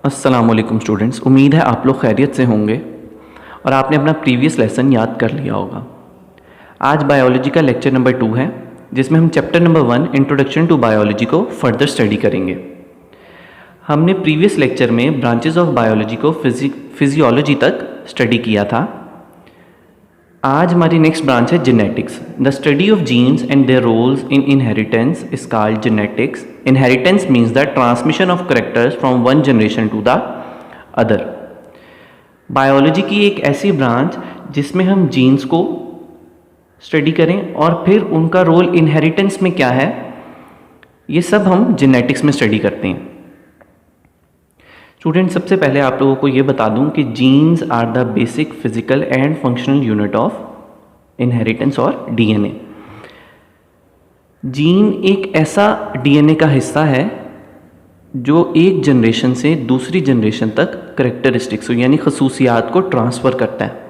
अस्सलामुअलैकुम स्टूडेंट्स, उम्मीद है आप लोग खैरियत से होंगे और आपने अपना प्रीवियस लेसन याद कर लिया होगा। आज बायोलॉजी का लेक्चर नंबर 2 है, जिसमें हम chapter number 1 introduction to biology को फर्दर स्टडी करेंगे। हमने प्रीवियस लेक्चर में ब्रांचेस ऑफ बायोलॉजी को फिजियोलॉजी तक स्टडी किया था। आज हमारी नेक्स्ट ब्रांच है genetics. The study of genes and their roles in inheritance is called genetics. Inheritance means the transmission of characters from one generation to the other. Biology की एक ऐसी ब्रांच जिसमें हम जीन्स को स्टडी करें और फिर उनका रोल इनहेरिटेंस में क्या है, ये सब हम जेनेटिक्स में स्टडी करते हैं। स्टूडेंट, सबसे पहले आप लोगों को ये बता दूं कि genes are the basic physical and functional unit of inheritance और डीएनए। जीन एक ऐसा डीएनए का हिस्सा है जो एक जनरेशन से दूसरी जनरेशन तक करेक्टरिस्टिक्स यानी खसूसियात को ट्रांसफ़र करता है।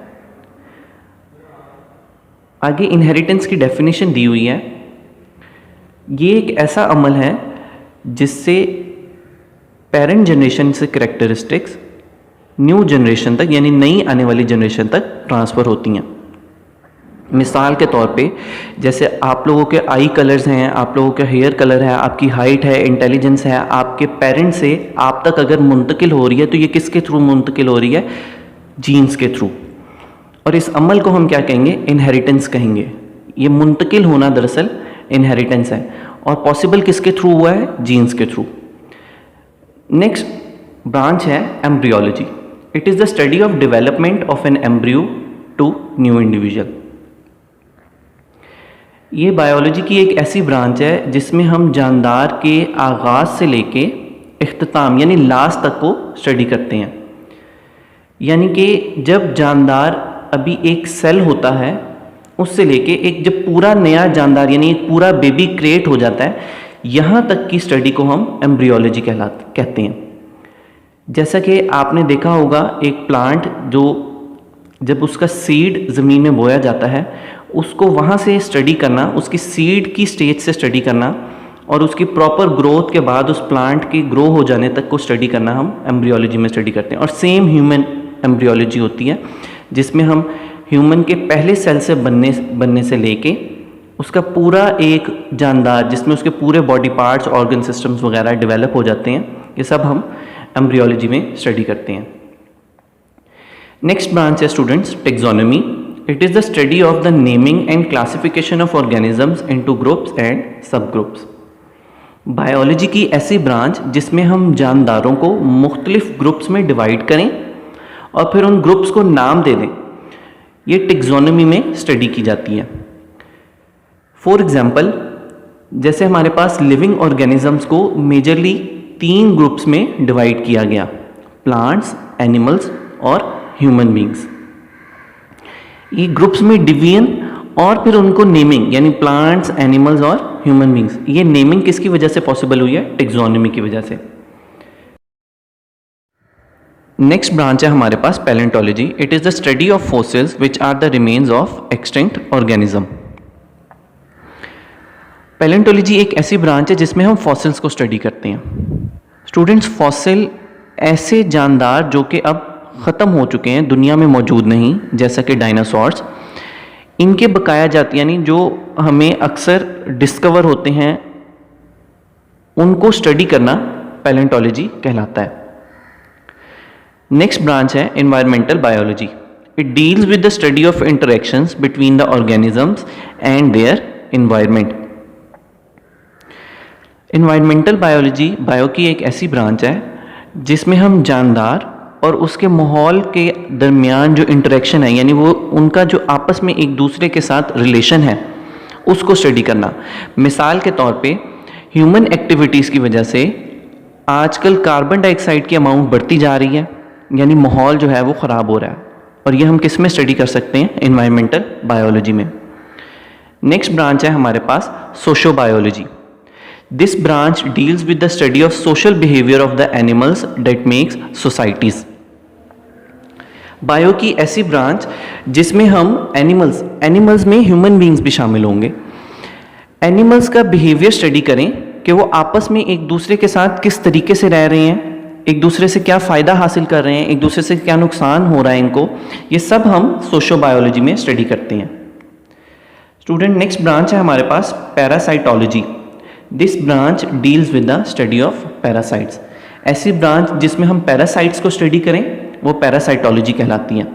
आगे इनहेरिटेंस की डेफिनेशन दी हुई है। ये एक ऐसा अमल है जिससे पेरेंट जनरेशन से करेक्टरिस्टिक्स न्यू जनरेशन तक यानी नई आने वाली जनरेशन तक ट्रांसफ़र होती हैं। मिसाल के तौर पे जैसे आप लोगों के आई कलर्स हैं, आप लोगों का हेयर कलर है, आपकी हाइट है, इंटेलिजेंस है, आपके पेरेंट्स से आप तक अगर मुंतकिल हो रही है तो ये किसके थ्रू मुंतकिल हो रही है? जीन्स के थ्रू। और इस अमल को हम क्या कहेंगे? इनहेरिटेंस कहेंगे। ये मुंतकिल होना दरअसल इनहेरिटेंस है और पॉसिबल किसके थ्रू हुआ है? जीन्स के थ्रू। नेक्स्ट ब्रांच है embryology. It is the study of development of an embryo to new individual. ये बायोलॉजी की एक ऐसी ब्रांच है जिसमें हम जानदार के आगाज़ से लेके इख्तिताम यानी लास्ट तक को स्टडी करते हैं। यानी कि जब जानदार अभी एक सेल होता है उससे लेके एक जब पूरा नया जानदार यानी एक पूरा बेबी क्रिएट हो जाता है, यहाँ तक की स्टडी को हम एम्ब्रियोलॉजी कहते हैं। जैसा कि आपने देखा होगा एक प्लांट जो जब उसका सीड ज़मीन में बोया जाता है उसको वहाँ से स्टडी करना, उसकी सीड की स्टेज से स्टडी करना और उसकी प्रॉपर ग्रोथ के बाद उस प्लांट के ग्रो हो जाने तक को स्टडी करना हम एम्ब्रियोलॉजी में स्टडी करते हैं। और सेम ह्यूमन एम्ब्रियोलॉजी होती है जिसमें हम ह्यूमन के पहले सेल से बनने से लेके उसका पूरा एक जानदार जिसमें उसके पूरे बॉडी पार्ट्स, ऑर्गन सिस्टम्स वगैरह डेवलप हो जाते हैं, ये सब हम एम्ब्रियोलॉजी में स्टडी करते हैं। नेक्स्ट ब्रांच है students taxonomy. It is the study of the naming and classification of organisms into groups and सब ग्रुप्स। बायोलॉजी की ऐसी ब्रांच जिसमें हम जानदारों को मुख्तलिफ ग्रुप्स में डिवाइड करें और फिर उन ग्रुप्स को नाम दे दें, ये टेक्सोनॉमी में स्टडी की जाती है। फॉर एग्जाम्पल, जैसे हमारे पास लिविंग ऑर्गेनिजम्स को मेजरली 3 ग्रुप्स में डिवाइड किया गया, प्लांट्स, एनिमल्स और ह्यूमन बींग्स। ये ग्रुप्स में डिवीजन और फिर उनको नेमिंग यानी प्लांट्स, एनिमल्स और ह्यूमन बींग्स, ये नेमिंग किसकी वजह से पॉसिबल हुई है? टेक्सोनॉमी की वजह से। नेक्स्ट ब्रांच है हमारे पास palaeontology. It is the study of fossils which are the remains of extinct organism. Palaeontology एक ऐसी ब्रांच है जिसमें हम फॉसिल्स को स्टडी करते हैं। स्टूडेंट्स, फॉसिल ऐसे जानदार जो कि अब ख़त्म हो चुके हैं, दुनिया में मौजूद नहीं, जैसा कि डायनासोर्स, इनके बकाया जात यानी जो हमें अक्सर डिस्कवर होते हैं उनको स्टडी करना पैलेंटोलॉजी कहलाता है। नेक्स्ट ब्रांच है environmental biology. It deals with the study of interactions between the organisms and their environment. Environmental biology bio की एक ऐसी ब्रांच है जिसमें हम जानदार और उसके माहौल के दरमियान जो इंटरेक्शन है यानी वो उनका जो आपस में एक दूसरे के साथ रिलेशन है उसको स्टडी करना। मिसाल के तौर पे ह्यूमन एक्टिविटीज़ की वजह से आजकल कार्बन डाइऑक्साइड की अमाउंट बढ़ती जा रही है, यानी माहौल जो है वो ख़राब हो रहा है, और ये हम किस में स्टडी कर सकते हैं? एनवायरमेंटल बायोलॉजी में। नेक्स्ट ब्रांच है हमारे पास sociobiology. This branch deals with the study of social behaviour of the animals that makes societies. Bio की ऐसी ब्रांच जिसमें हम एनिमल्स में ह्यूमन बींग्स भी शामिल होंगे, एनिमल्स का बिहेवियर स्टडी करें कि वो आपस में एक दूसरे के साथ किस तरीके से रह रहे हैं, एक दूसरे से क्या फ़ायदा हासिल कर रहे हैं, एक दूसरे से क्या नुकसान हो रहा है इनको, ये सब हम सोशियोबायोलॉजी में स्टडी करते हैं। स्टूडेंट, नेक्स्ट ब्रांच है हमारे पास parasitology. This branch deals with the study of parasites. ऐसी ब्रांच जिसमें हम पैरासाइट्स को स्टडी करें वो पैरासाइटोलॉजी कहलाती है।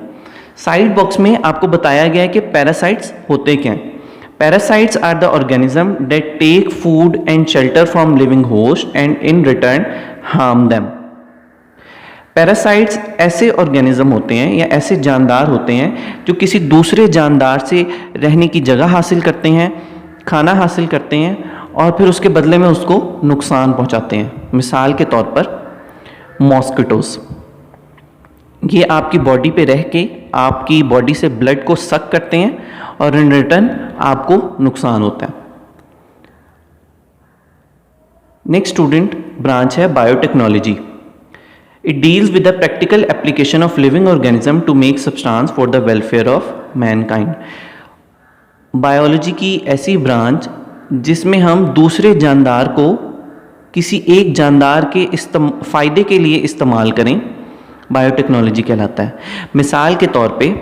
साइड बॉक्स में आपको बताया गया है कि पैरासाइट्स होते क्या हैं। Parasites are the organism that take food and shelter from living host and in return harm them. Parasites ऐसे ऑर्गेनिज्म होते हैं या ऐसे जानदार होते हैं जो किसी दूसरे जानदार से रहने की जगह हासिल करते हैं, खाना हासिल करते हैं और फिर उसके बदले में उसको नुकसान पहुंचाते हैं। मिसाल के तौर पर मॉस्किटोस, ये आपकी बॉडी पे रह के आपकी बॉडी से ब्लड को सक करते हैं और इन रिटर्न आपको नुकसान होता है। नेक्स्ट स्टूडेंट ब्रांच है biotechnology. It deals with the practical application of living organism to make substance for the welfare of mankind. Biology की ऐसी ब्रांच जिसमें हम दूसरे जानदार को किसी एक जानदार के फ़ायदे के लिए इस्तेमाल करें, बायोटेक्नोलॉजी कहलाता है। मिसाल के तौर पे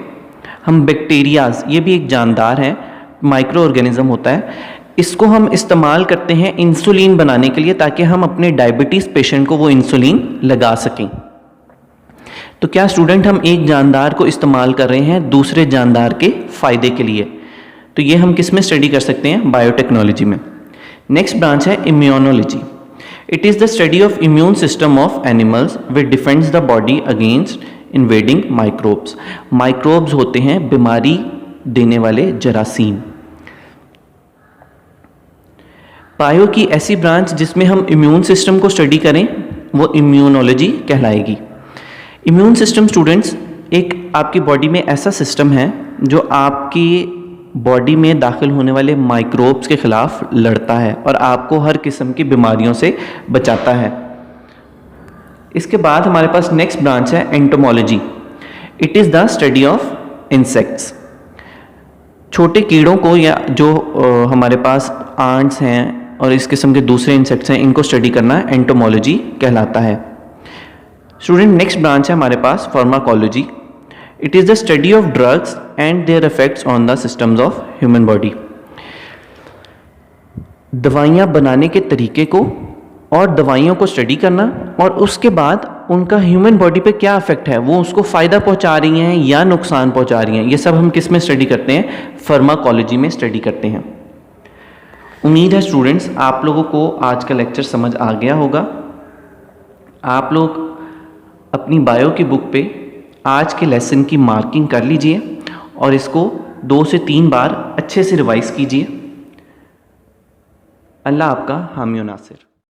हम बैक्टीरियाज, ये भी एक जानदार है, माइक्रो ऑर्गेनिज्म होता है, इसको हम इस्तेमाल करते हैं इंसुलिन बनाने के लिए ताकि हम अपने डायबिटीज़ पेशेंट को वो इंसुलिन लगा सकें। तो क्या स्टूडेंट हम एक जानदार को इस्तेमाल कर रहे हैं दूसरे जानदार के फ़ायदे के लिए, तो ये हम किस में स्टडी कर सकते हैं, बायोटेक्नोलॉजी में। नेक्स्ट ब्रांच है immunology. It is the study of immune system of animals which defends the body against invading microbes. Microbes होते हैं बीमारी देने वाले जरासीम। बायो की ऐसी ब्रांच जिसमें हम इम्यून सिस्टम को स्टडी करें वो इम्यूनोलॉजी कहलाएगी। इम्यून सिस्टम स्टूडेंट्स एक आपकी बॉडी में ऐसा सिस्टम है जो आपकी बॉडी में दाखिल होने वाले माइक्रोब्स के खिलाफ लड़ता है और आपको हर किस्म की बीमारियों से बचाता है। इसके बाद हमारे पास नेक्स्ट ब्रांच है entomology. It is the study of insects. छोटे कीड़ों को या जो हमारे पास आंट्स हैं और इस किस्म के दूसरे इंसेक्ट्स हैं, इनको स्टडी करना एंटोमोलॉजी कहलाता है। स्टूडेंट, नेक्स्ट ब्रांच है हमारे पास pharmacology. It is the study of drugs and their effects on the systems of human body. दवाइयाँ बनाने के तरीके को और दवाइयों को स्टडी करना और उसके बाद उनका ह्यूमन बॉडी पे क्या इफेक्ट है, वो उसको फ़ायदा पहुंचा रही हैं या नुकसान पहुंचा रही हैं, ये सब हम किस में स्टडी करते हैं, फार्माकोलॉजी में स्टडी करते हैं। उम्मीद है स्टूडेंट्स आप लोगों को आज का लेक्चर समझ आ गया होगा। आप लोग अपनी बायो की बुक पे आज के लेसन की मार्किंग कर लीजिए और इसको 2 से 3 बार अच्छे से रिवाइज कीजिए। अल्लाह आपका हामी व नासिर।